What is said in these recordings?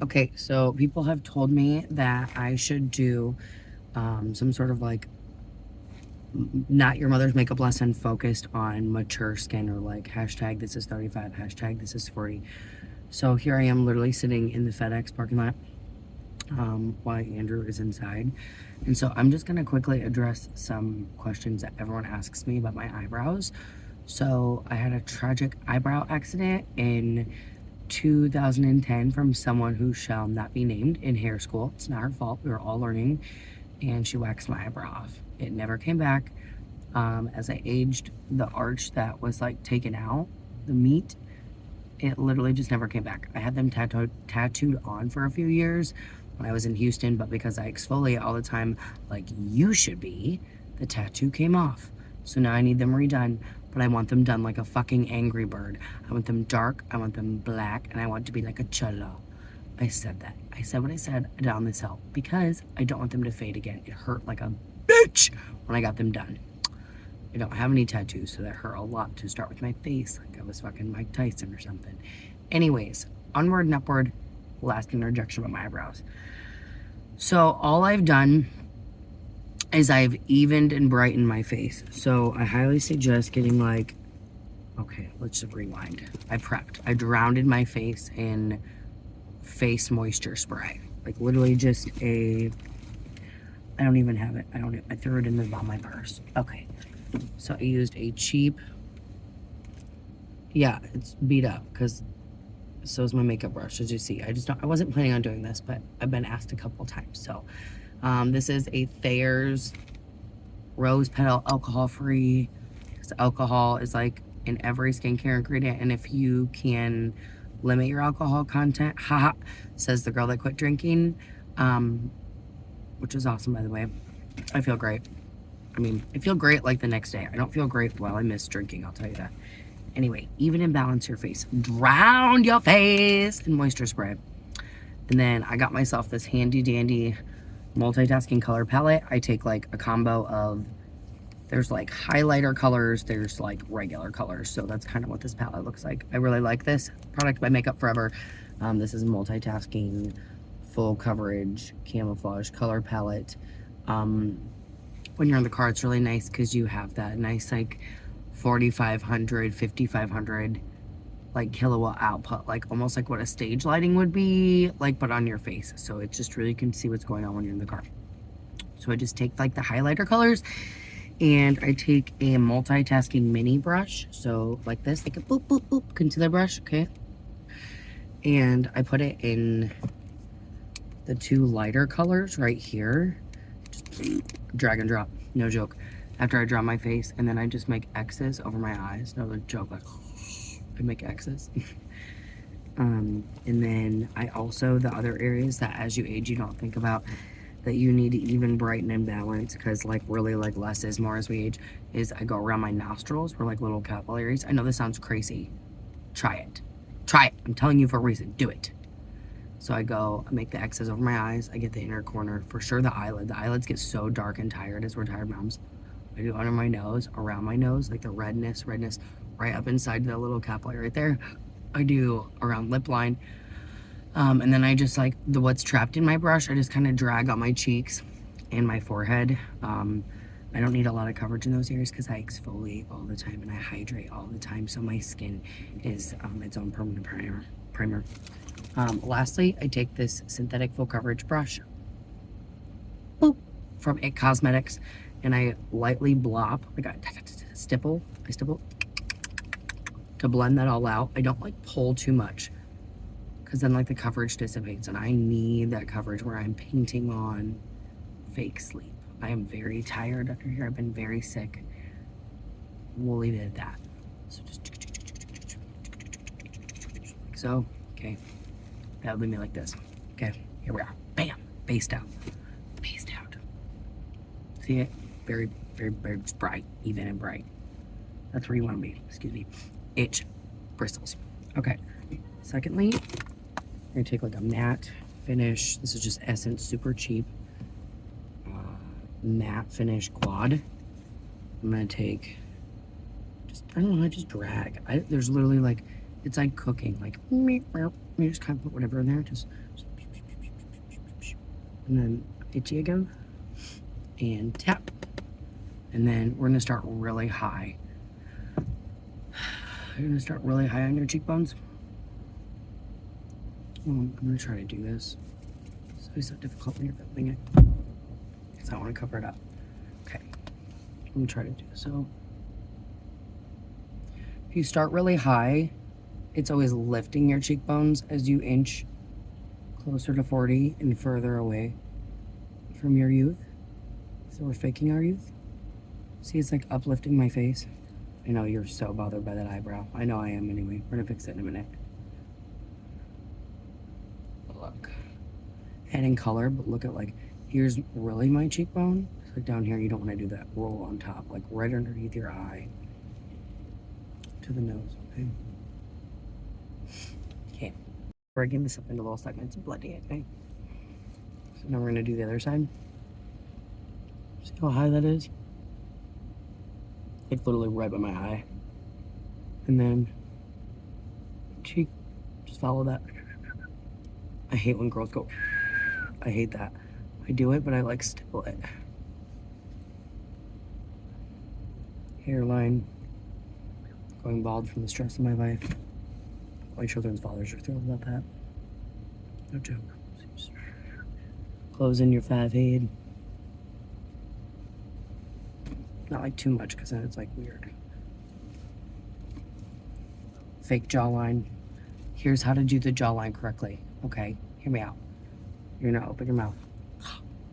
Okay, so people have told me that I should do some sort of like not your mother's makeup lesson focused on mature skin, or like hashtag this is 35, hashtag this is 40. So here I am literally sitting in the FedEx parking lot while Andrew is inside. And so I'm just going to quickly address some questions that everyone asks me about my eyebrows. So I had a tragic eyebrow accident in 2010 from someone who shall not be named in hair school. It's not her fault. We were all learning, and she waxed my eyebrow off. It never came back. As I aged, the arch that was like taken out, the meat, it literally just never came back. I had them tattooed on for a few years when I was in Houston, but because I exfoliate all the time, like you should be, the tattoo came off. So now I need them redone, but I want them done like a fucking Angry Bird. I want them dark, I want them black, and I want to be like a cholo. I said that. I said what I said down this hill because I don't want them to fade again. It hurt like a bitch when I got them done. I don't have any tattoos, so that hurt a lot to start with my face, like I was fucking Mike Tyson or something. Anyways, onward and upward, last interjection about my eyebrows. So all I've done is I've evened and brightened my face. So I highly suggest getting like, okay, let's just rewind. I prepped. I drowned my face in face moisture spray. Like literally just I don't even have it. I threw it in the bottom of my purse. Okay. So I used a cheap, yeah, it's beat up because so is my makeup brush, as you see. I wasn't planning on doing this, but I've been asked a couple times. So this is a Thayer's rose petal alcohol free. Because alcohol is like in every skincare ingredient, and if you can limit your alcohol content, haha, says the girl that quit drinking, which is awesome, by the way. I feel great. I mean, I feel great like the next day. I don't feel great while I miss drinking, I'll tell you that. Anyway, even and balance your face. Drown your face in moisture spray. And then I got myself this handy dandy multitasking color palette. I take like a combo of, there's like highlighter colors, there's like regular colors. So that's kind of what this palette looks like. I really like this product by Makeup Forever. This is a multitasking, full coverage, camouflage color palette. When you're in the car, it's really nice because you have that nice like 4,500, 5,500 like kilowatt output, like almost like what a stage lighting would be like, but on your face. So it's just really, you can see what's going on when you're in the car. So I just take like the highlighter colors, and I take a multitasking mini brush. So like this, like a boop, boop, boop, concealer brush, okay? And I put it in the two lighter colors right here. Just drag and drop, no joke. After I draw my face, and then I just make X's over my eyes. No joke, like I make X's. And then I also, the other areas that as you age you don't think about, that you need to even brighten and balance, because like really like less is more as we age, is I go around my nostrils where like little capillaries. I know this sounds crazy. Try it. Try it. I'm telling you for a reason. Do it. So I make the X's over my eyes. I get the inner corner. For sure the eyelid. The eyelids get so dark and tired as we're tired moms. I do under my nose, around my nose, like the redness right up inside the little capillary right there. I do around lip line. And then I just like what's trapped in my brush, I just kind of drag on my cheeks and my forehead. I don't need a lot of coverage in those areas because I exfoliate all the time and I hydrate all the time. So my skin is its own permanent primer. Lastly, I take this synthetic full coverage brush, boop, from IT Cosmetics, and I lightly blop, like I stipple to blend that all out. I don't like pull too much because then like the coverage dissipates, and I need that coverage where I'm painting on fake sleep. I am very tired under here. I've been very sick. We'll leave it at that. So just like so. Okay. That would leave me like this. Okay. Here we are. Bam. Based out. Based out. See it? Very, very, very bright. Even and bright. That's where you want to be. Excuse me. Itch. Bristles. Okay. Secondly, I'm going to take like a matte finish. This is just Essence. Super cheap. Matte finish quad. I'm gonna take I don't know, I just drag. There's literally like, it's like cooking, like you just kind of put whatever in there, just and then itchy again, and tap. And then we're gonna start really high. You're gonna start really high on your cheekbones. I'm gonna try to do this. It's always so difficult when you're filming it, because I want to cover it up. Okay, I'm gonna try to do this. So if you start really high, it's always lifting your cheekbones as you inch closer to 40 and further away from your youth. So we're faking our youth. See, it's like uplifting my face. I know you're so bothered by that eyebrow. I know I am anyway. We're gonna fix it in a minute. Look. And in color, but look at, like, here's really my cheekbone. So down here, you don't want to do that roll on top, like right underneath your eye to the nose, okay? Okay. Breaking this up into little segments and blending it, okay? So now we're gonna do the other side. See how high that is? Like literally right by my eye. And then cheek, just follow that. I hate when girls go, I hate that. I do it, but I like stipple it. Hairline, going bald from the stress of my life. My children's fathers are thrilled about that. No joke. Close in your forehead. Not like too much, because then it's like weird. Fake jawline. Here's how to do the jawline correctly. Okay, hear me out. You're gonna open your mouth.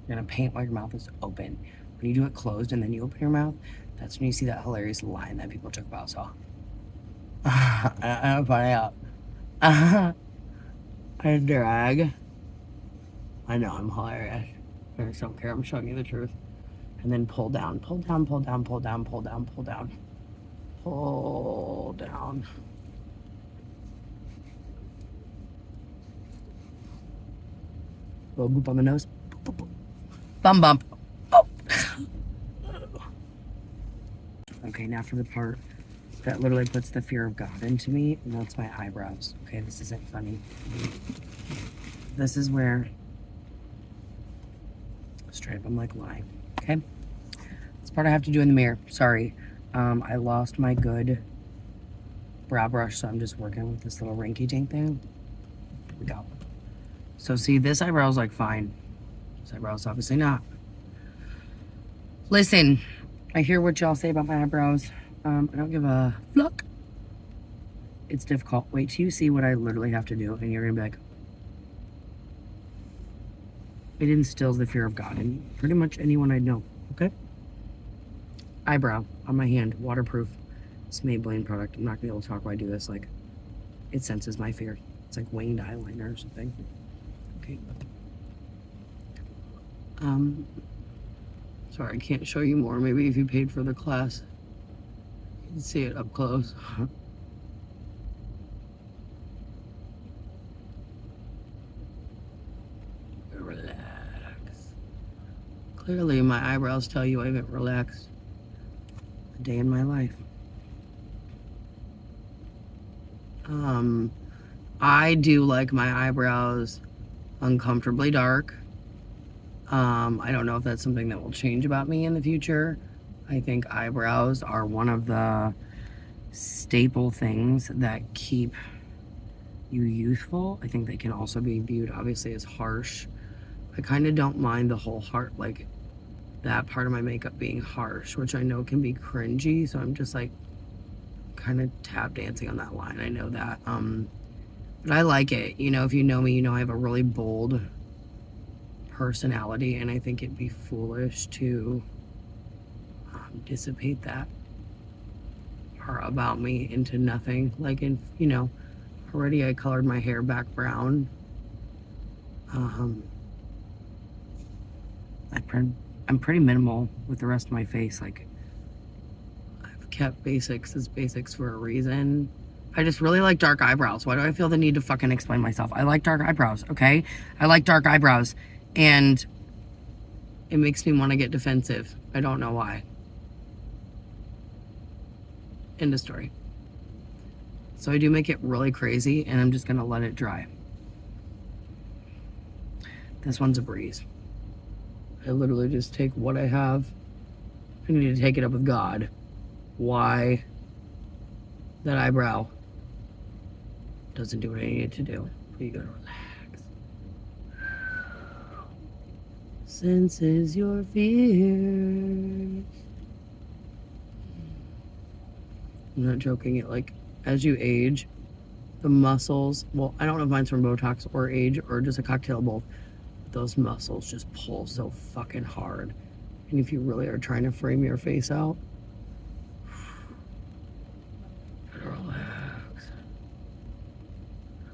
You're gonna paint while your mouth is open. When you do it closed and then you open your mouth, that's when you see that hilarious line that people joke about. So, I'm funny out. I drag. I know I'm hilarious. I just don't care. I'm showing you the truth. And then pull down, pull down, pull down, pull down, pull down, pull down, pull down. Little boop on the nose. Boop, boop, boop. Bum bump. Oh. Okay, now for the part that literally puts the fear of God into me, and that's my eyebrows. Okay, this isn't funny. This is where straight up I'm like lying. Okay, this part I have to do in the mirror. Sorry, I lost my good brow brush, so I'm just working with this little rinky dink thing. Here we go. So see, this eyebrow's like fine. This eyebrow's obviously not. Listen, I hear what y'all say about my eyebrows. I don't give a fuck. It's difficult. Wait till you see what I literally have to do, and you're gonna be like, it instills the fear of God in pretty much anyone I know, okay? Eyebrow on my hand, waterproof. It's Maybelline product. I'm not gonna be able to talk while I do this. Like, it senses my fear. It's like winged eyeliner or something. Okay. Sorry, I can't show you more. Maybe if you paid for the class, you'd see it up close. Relax. Clearly, my eyebrows tell you I haven't relaxed a day in my life. I do like my eyebrows uncomfortably dark. I don't know if that's something that will change about me in the future. I think eyebrows are one of the staple things that keep you youthful. I think they can also be viewed obviously as harsh. I kind of don't mind the whole heart, like that part of my makeup being harsh, which I know can be cringy. So I'm just like kind of tap dancing on that line. I know that. But I like it. You know, if you know me, you know I have a really bold personality, and I think it'd be foolish to dissipate that part about me into nothing. Like, in, you know, already I colored my hair back brown. I'm pretty minimal with the rest of my face. Like, I've kept basics as basics for a reason. I just really like dark eyebrows. Why do I feel the need to fucking explain myself? I like dark eyebrows, okay? I like dark eyebrows. And it makes me want to get defensive. I don't know why. End of story. So I do make it really crazy, and I'm just going to let it dry. This one's a breeze. I literally just take what I have. I need to take it up with God. Why that eyebrow doesn't do what I need it to do. But you gotta relax. Senses your fears. I'm not joking. It like as you age, the muscles. Well, I don't know if mine's from Botox or age or just a cocktail of both. But those muscles just pull so fucking hard. And if you really are trying to frame your face out, relax.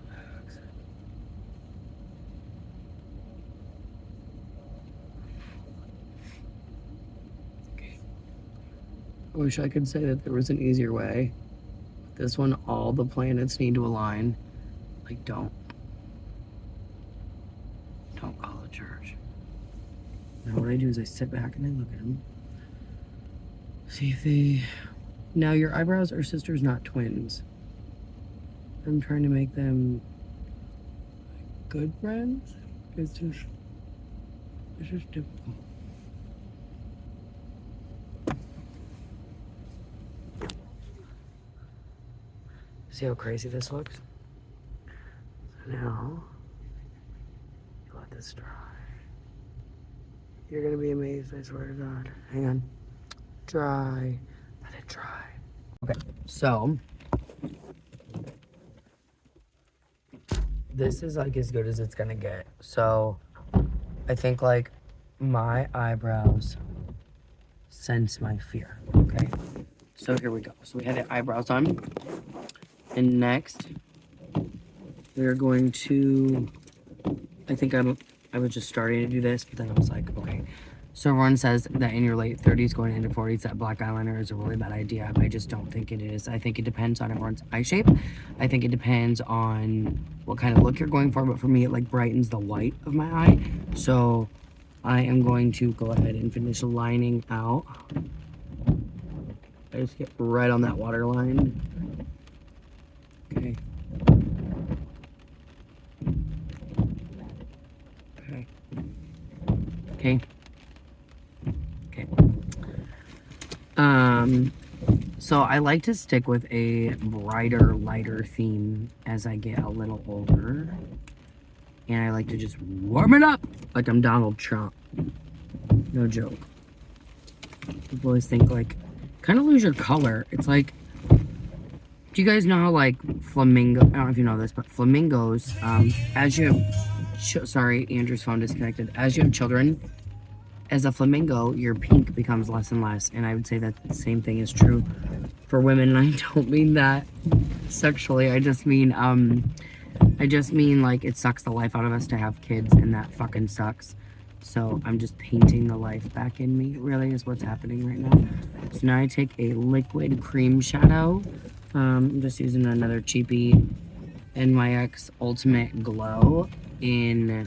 Relax. Okay. I wish I could say that there was an easier way. This one, all the planets need to align. Like, don't call the church. Now what I do is I sit back and I look at them. See if they... Now your eyebrows are sisters, not twins. I'm trying to make them good friends. It's just difficult. See how crazy this looks? So now, you let this dry. You're gonna be amazed, I swear to God. Hang on. Dry. Let it dry. Okay, so this is like as good as it's gonna get. So I think like my eyebrows sense my fear. Okay. So here we go. So we had the eyebrows done. And next we are going to, I think I was just starting to do this, but then I was like, okay. So everyone says that in your late 30s going into 40s that black eyeliner is a really bad idea. I just don't think it is. I think it depends on everyone's eye shape. I think it depends on what kind of look you're going for, but for me it like brightens the white of my eye. So I am going to go ahead and finish lining out. I just get right on that water line. Okay. Okay. Okay. So I like to stick with a brighter, lighter theme as I get a little older. And I like to just warm it up like I'm Donald Trump. No joke. People always think like, kind of lose your color. It's like, do you guys know how like flamingo, I don't know if you know this, but flamingos, as you have, sorry, Andrew's phone disconnected. As you have children, as a flamingo, your pink becomes less and less. And I would say that the same thing is true for women. And I don't mean that sexually. I just mean like it sucks the life out of us to have kids, and that fucking sucks. So I'm just painting the life back in me, really is what's happening right now. So now I take a liquid cream shadow. I'm just using another cheapie NYX Ultimate Glow in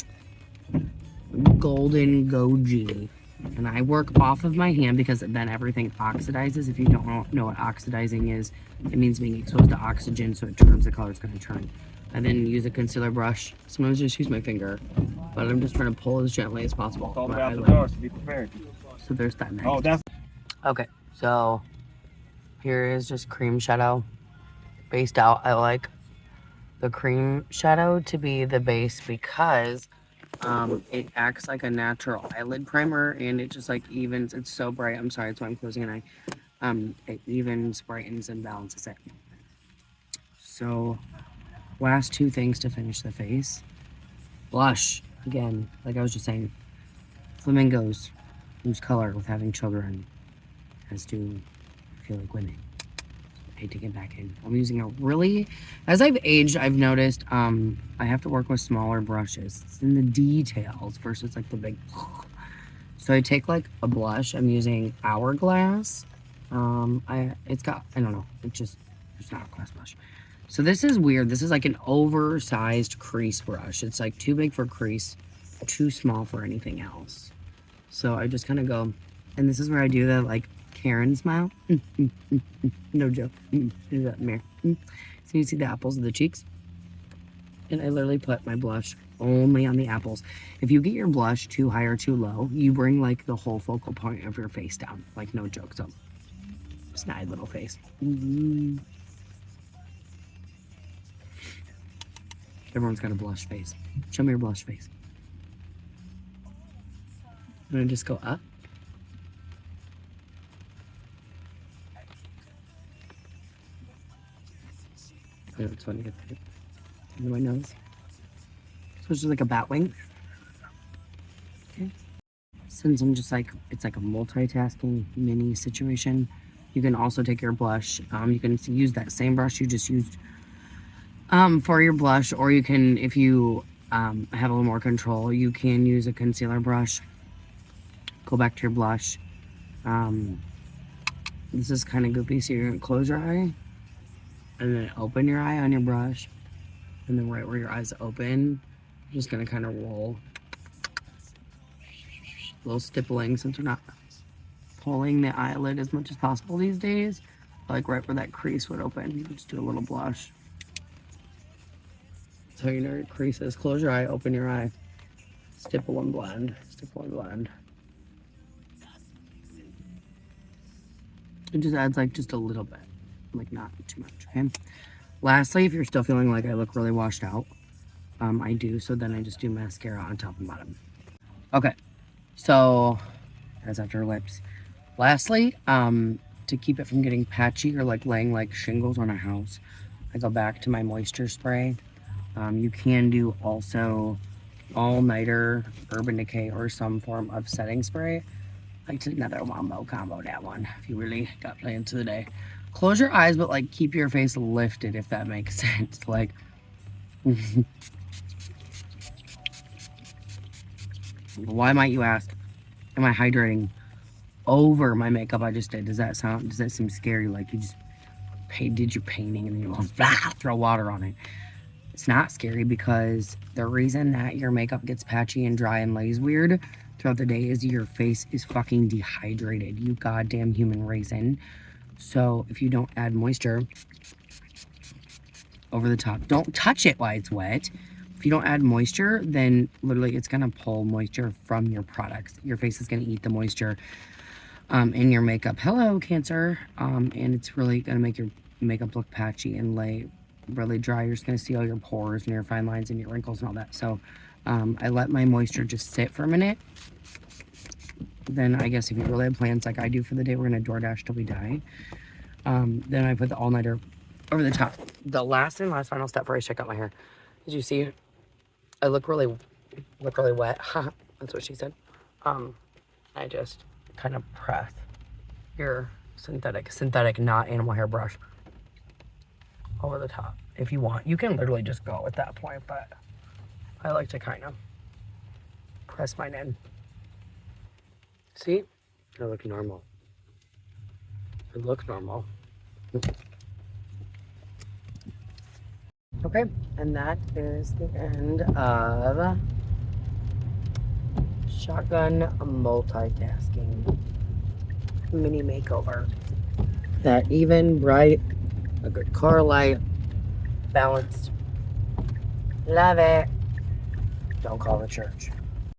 Golden Goji. And I work off of my hand because then everything oxidizes. If you don't know what oxidizing is, it means being exposed to oxygen, so it turns the color, it's going to turn. I then use a concealer brush. Sometimes I just use my finger, but I'm just trying to pull as gently as possible. All the way out the door, so be prepared. So there's that next. Oh, that's... Okay, so here is just cream shadow based out. I like the cream shadow to be the base because it acts like a natural eyelid primer, and it just like evens. It's so bright. I'm sorry, that's why I'm closing an eye. It evens, brightens, and balances it. So last two things to finish the face. Blush. Again, like I was just saying, flamingos lose color with having children, as do, I feel like, women. I hate to get back in. I'm using a really, as I've aged, I've noticed I have to work with smaller brushes. It's in the details versus like the big. So I take like a blush. I'm using Hourglass. It's got, I don't know, it's an Hourglass blush. So this is weird. This is like an oversized crease brush. It's like too big for crease, too small for anything else. So I just kind of go, and this is where I do the like Karen smile. No joke. Do that in the mirror. So you see the apples of the cheeks? And I literally put my blush only on the apples. If you get your blush too high or too low, you bring like the whole focal point of your face down. Like no joke. So snide little face. Everyone's got a blush face. Show me your blush face. I'm gonna just go up. Yeah, it's funny to get that into my nose. So it's just like a bat wing. Okay. Since I'm just like, it's like a multitasking mini situation, you can also take your blush. You can use that same brush you just used for your blush, or you can, if you have a little more control, you can use a concealer brush. Go back to your blush. This is kind of goofy, so you're gonna close your eye and then open your eye on your brush, and then right where your eyes open, you're just gonna kind of roll. A little stippling, since we're not pulling the eyelid as much as possible these days. Like right where that crease would open, you can just do a little blush. So you know your crease is. Close your eye, open your eye, stipple and blend, stipple and blend. It just adds like just a little bit, like not too much, okay? Lastly, if you're still feeling like I look really washed out, I do, so then I just do mascara on top and bottom. Okay, so that's after your lips. Lastly, to keep it from getting patchy or like laying like shingles on a house, I go back to my moisture spray. You can do also all-nighter, Urban Decay, or some form of setting spray. Like another wombo combo, that one, if you really got plans for the day. Close your eyes, but like keep your face lifted, if that makes sense. Like, why might you ask? Am I hydrating over my makeup I just did? Does that seem scary? Like you just did your painting and then you throw water on it. It's not scary, because the reason that your makeup gets patchy and dry and lays weird throughout the day is your face is fucking dehydrated, you goddamn human raisin. So if you don't add moisture over the top, don't touch it while it's wet. If you don't add moisture, then literally it's gonna pull moisture from your products. Your face is gonna eat the moisture in your makeup. Hello, Cancer. And it's really gonna make your makeup look patchy and lay really dry. You're just gonna see all your pores and your fine lines and your wrinkles and all that. So I let my moisture just sit for a minute. Then I guess if you really have plans like I do for the day, we're gonna DoorDash till we die. Then I put the all-nighter over the top. The last final step before I check out my hair. Did you see? I look really wet. That's what she said. I just kind of press your synthetic, not animal hair brush over the top. If you want, you can literally just go at that point, but I like to kind of press mine in. See? I look normal. It looks normal. Okay, and that is the end of Shotgun Multitasking Mini Makeover. That even, bright, a good car light, balanced. Love it. Don't call the church.